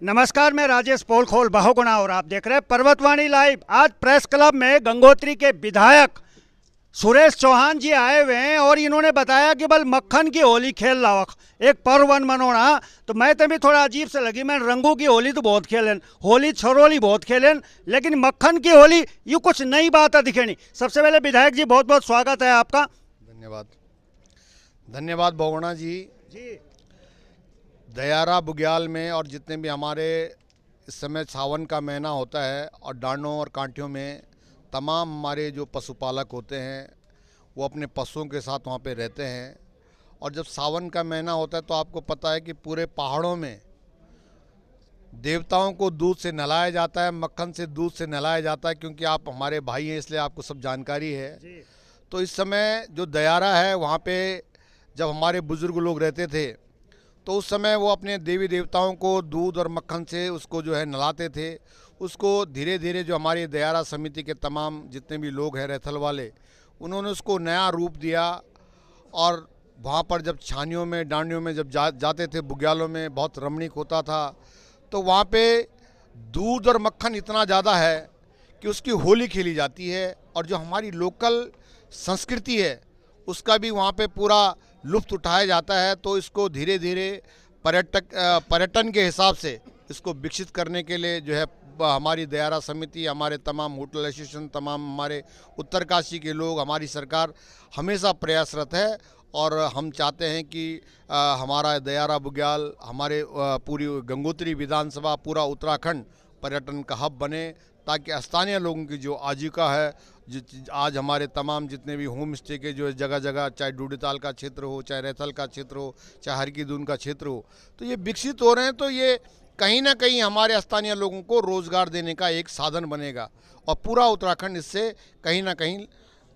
नमस्कार, मैं राजेश पोलखोल बहुगुणा और आप देख रहे हैं पर्वतवाणी लाइव। आज प्रेस क्लब में गंगोत्री के विधायक सुरेश चौहान जी आए हुए हैं और इन्होंने बताया कि बल मक्खन की होली खेल लावक एक पर्वन मनोना। तो मैं तो भी थोड़ा अजीब से लगी। मैं रंगों की होली तो बहुत खेलन, होली छरोली बहुत खेलन, लेकिन मक्खन की होली ये कुछ नई बात है दिखेनी। सबसे पहले विधायक जी बहुत बहुत स्वागत है आपका। धन्यवाद धन्यवाद बहुगुणा जी। जी दयारा बुग्याल में और जितने भी हमारे इस समय सावन का महीना होता है और डांडों और कांटियों में तमाम हमारे जो पशुपालक होते हैं वो अपने पशुओं के साथ वहाँ पे रहते हैं। और जब सावन का महीना होता है तो आपको पता है कि पूरे पहाड़ों में देवताओं को दूध से नहलाया जाता है, मक्खन से दूध से नहलाया जाता है, क्योंकि आप हमारे भाई हैं इसलिए आपको सब जानकारी है। तो इस समय जो दयारा है वहाँ पे जब हमारे बुज़ुर्ग लोग रहते थे तो उस समय वो अपने देवी देवताओं को दूध और मक्खन से उसको जो है नहलाते थे। उसको धीरे धीरे जो हमारी दयारा समिति के तमाम जितने भी लोग हैं रैथल वाले, उन्होंने उसको नया रूप दिया। और वहाँ पर जब छानियों में डांडियों में जब जाते थे, बुग्यालों में बहुत रमणीक होता था। तो वहाँ पे दूध और मक्खन इतना ज़्यादा है कि उसकी होली खेली जाती है और जो हमारी लोकल संस्कृति है उसका भी वहाँ पे पूरा लुत्फ़ उठाया जाता है। तो इसको धीरे धीरे पर्यटन के हिसाब से इसको विकसित करने के लिए जो है हमारी दयारा समिति, हमारे तमाम होटल एसोसिएशन, तमाम हमारे उत्तरकाशी के लोग, हमारी सरकार हमेशा प्रयासरत है। और हम चाहते हैं कि हमारा दयारा बुग्याल, हमारे पूरी गंगोत्री विधानसभा, पूरा उत्तराखंड पर्यटन का हब बने, ताकि स्थानीय लोगों की जो आजीविका है, आज हमारे तमाम जितने भी होम स्टे के जो जगह जगह, चाहे डूडीताल का क्षेत्र हो, चाहे रैथल का क्षेत्र हो, चाहे हरकीदून का क्षेत्र हो, तो ये विकसित हो रहे हैं। तो ये कहीं ना कहीं हमारे स्थानीय लोगों को रोज़गार देने का एक साधन बनेगा और पूरा उत्तराखंड इससे कहीं ना कहीं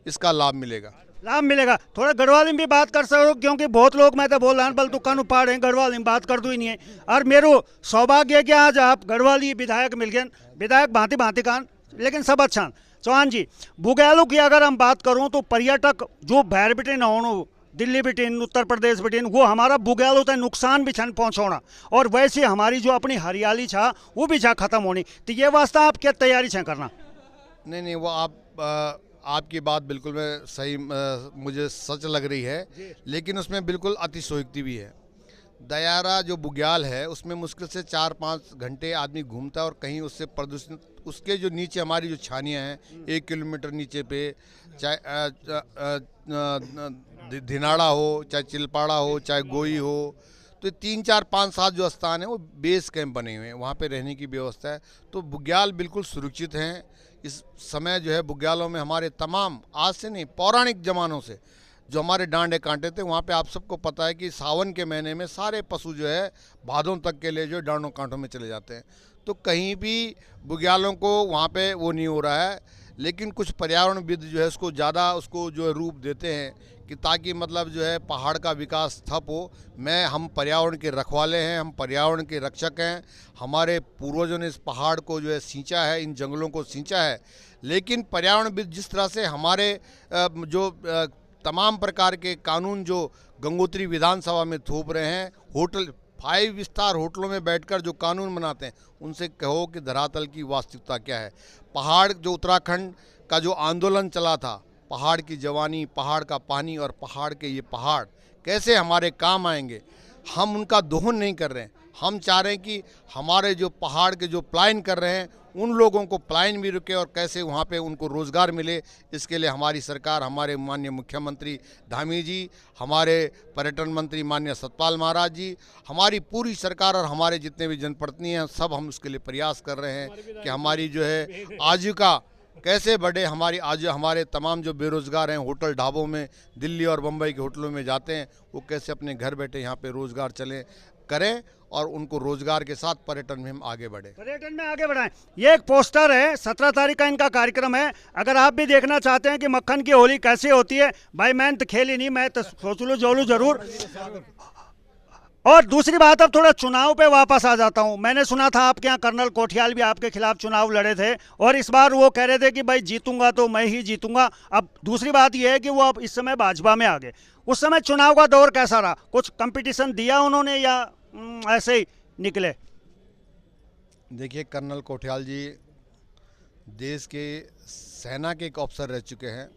इसका लाभ मिलेगा। थोड़ा गढ़वाली में भी बात कर सको, क्योंकि बहुत लोग मैं तो बोल रहा हूँ बल दुकान उपाड़ हैं, गढ़वाली में बात कर दूँ ही नहीं है। और मेरे सौभाग्य है कि आज आप गढ़वाली विधायक मिल गए, विधायक भांति भांति कान, लेकिन सब अच्छा। चौहान जी, बुग्यालों की अगर हम बात करूँ तो पर्यटक जो बाहर बिटिन हो, दिल्ली बिटिन, उत्तर प्रदेश बिटिन, वो हमारा बुग्यालों तक नुकसान भी छन पहुँचाना, और वैसे हमारी जो अपनी हरियाली छा वो भी छा खत्म होनी। तो ये वास्ता आप क्या तैयारी छा करना? नहीं, वो आपकी बात बिल्कुल में सही मुझे सच लग रही है, लेकिन उसमें बिल्कुल अतिशयोक्ति भी है। दयारा जो बुग्याल है उसमें मुश्किल से 4-5 घंटे आदमी घूमता है और कहीं उससे प्रदूषण, उसके जो नीचे हमारी जो छानियाँ हैं 1 किलोमीटर नीचे पे, चाहे धिनाड़ा हो, चाहे चिलपाड़ा हो, चाहे गोई हो, तो 3-4-5-7 जो स्थान है वो बेस कैंप बने हुए हैं, वहाँ पे रहने की व्यवस्था है। तो बुग्याल बिल्कुल सुरक्षित हैं। इस समय जो है बुग्यालों में हमारे तमाम, आज से नहीं, पौराणिक ज़मानों से जो हमारे डांडे कांटे थे, वहाँ पे आप सबको पता है कि सावन के महीने में सारे पशु जो है भादों तक के लिए जो डांडों कांटों में चले जाते हैं। तो कहीं भी बुग्यालों को वहाँ पे वो नहीं हो रहा है, लेकिन कुछ पर्यावरणविद जो है उसको ज़्यादा उसको जो है रूप देते हैं कि ताकि मतलब जो है पहाड़ का विकास ठप हो। हम पर्यावरण के रखवाले हैं, हम पर्यावरण के रक्षक हैं। हमारे पूर्वजों ने इस पहाड़ को जो है सींचा है, इन जंगलों को सींचा है, लेकिन पर्यावरणविद जिस तरह से हमारे जो तमाम प्रकार के कानून जो गंगोत्री विधानसभा में थोप रहे हैं, होटल 5 स्टार होटलों में बैठकर जो कानून बनाते हैं, उनसे कहो कि धरातल की वास्तविकता क्या है। पहाड़ जो उत्तराखंड का जो आंदोलन चला था, पहाड़ की जवानी, पहाड़ का पानी और पहाड़ के ये पहाड़ कैसे हमारे काम आएंगे, हम उनका दोहन नहीं कर रहे हैं। हम चाह रहे हैं कि हमारे जो पहाड़ के जो पलायन कर रहे हैं उन लोगों को पलायन भी रुके और कैसे वहाँ पे उनको रोज़गार मिले। इसके लिए हमारी सरकार, हमारे माननीय मुख्यमंत्री धामी जी, हमारे पर्यटन मंत्री माननीय सतपाल महाराज जी, हमारी पूरी सरकार और हमारे जितने भी जनप्रतिनिधि हैं, सब हम उसके लिए प्रयास कर रहे हैं कि हमारी जो है आजीविका कैसे बढ़े। हमारे तमाम जो बेरोज़गार हैं, होटल ढाबों में, दिल्ली और मुंबई के होटलों में जाते हैं, वो कैसे अपने घर बैठे यहाँ पे रोज़गार करें और उनको रोजगार के साथ पर्यटन में हम आगे बढ़ाएं। ये एक पोस्टर है, 17 तारीख का इनका कार्यक्रम है। अगर आप भी देखना चाहते हैं कि मक्खन की होली कैसे होती है, भाई मैंने तो खेली नहीं, मैं तो सोच लूँ जोलू जरूर। और दूसरी बात, अब थोड़ा चुनाव पे वापस आ जाता हूँ। मैंने सुना था आपके यहाँ कर्नल कोठियाल भी आपके खिलाफ चुनाव लड़े थे और इस बार वो कह रहे थे कि भाई जीतूंगा तो मैं ही जीतूंगा। अब दूसरी बात ये है कि वो अब इस समय भाजपा में आ गए। उस समय चुनाव का दौर कैसा रहा? कुछ कंपटीशन दिया उन्होंने या ऐसे ही निकले? देखिए, कर्नल कोठियाल जी देश के सेना के एक अफसर रह चुके हैं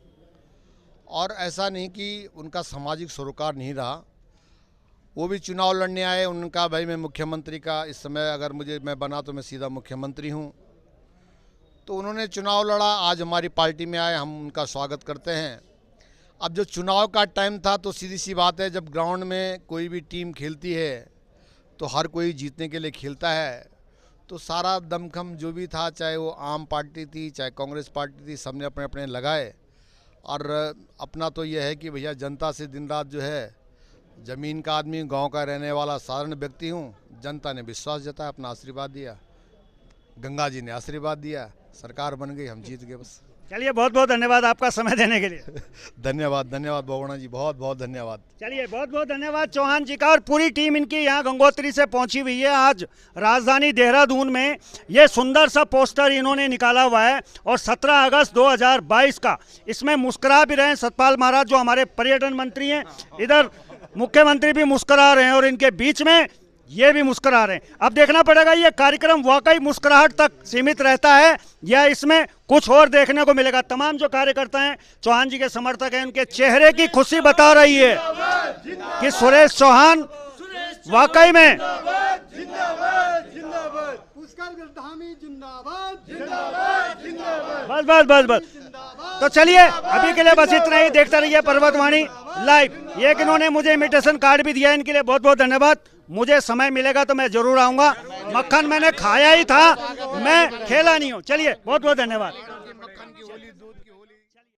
और ऐसा नहीं कि उनका सामाजिक सरोकार नहीं रहा। वो भी चुनाव लड़ने आए, उनका भाई मैं मुख्यमंत्री का इस समय अगर मैं बना तो मैं सीधा मुख्यमंत्री हूँ, तो उन्होंने चुनाव लड़ा, आज हमारी पार्टी में आए, हम उनका स्वागत करते हैं। अब जो चुनाव का टाइम था तो सीधी सी बात है, जब ग्राउंड में कोई भी टीम खेलती है तो हर कोई जीतने के लिए खेलता है, तो सारा दमखम जो भी था, चाहे वो आम पार्टी थी चाहे कांग्रेस पार्टी थी, सबने अपने अपने लगाए। और अपना तो यह है कि भैया जनता से दिन रात जो है, ज़मीन का आदमी, गांव का रहने वाला साधारण व्यक्ति हूं, जनता ने विश्वास जताया, अपना आशीर्वाद दिया, गंगा जी ने आशीर्वाद दिया, सरकार बन गई, हम जीत गए बस। चलिए, बहुत बहुत धन्यवाद आपका समय देने के लिए। धन्यवाद धन्यवाद बोगोना जी, बहुत बहुत धन्यवाद। चलिए, बहुत बहुत धन्यवाद चौहान जी का। और पूरी टीम इनकी यहाँ गंगोत्री से पहुंची हुई है। आज राजधानी देहरादून में ये सुंदर सा पोस्टर इन्होंने निकाला हुआ है और 17 अगस्त 2022 का, इसमें मुस्कुरा भी रहे हैं सतपाल महाराज जो हमारे पर्यटन मंत्री हैं, इधर मुख्यमंत्री भी मुस्कुरा रहे हैं और इनके बीच में ये भी मुस्कुरा रहे हैं। अब देखना पड़ेगा ये कार्यक्रम वाकई मुस्कुराहट तक सीमित रहता है या इसमें कुछ और देखने को मिलेगा। तमाम जो कार्यकर्ता हैं, चौहान जी के समर्थक हैं, उनके चेहरे की खुशी बता रही है कि सुरेश चौहान वाकई में बस बस बस बस। तो चलिए, अभी के लिए बस इतना ही। देखते रहिए पर्वतवाणी लाइव। ये इन्होंने मुझे इनविटेशन कार्ड भी दिया, इनके लिए बहुत बहुत धन्यवाद। मुझे समय मिलेगा तो मैं जरूर आऊंगा। मक्खन मैंने खाया ही था, मैं खेला नहीं हूँ। चलिए, बहुत बहुत धन्यवाद।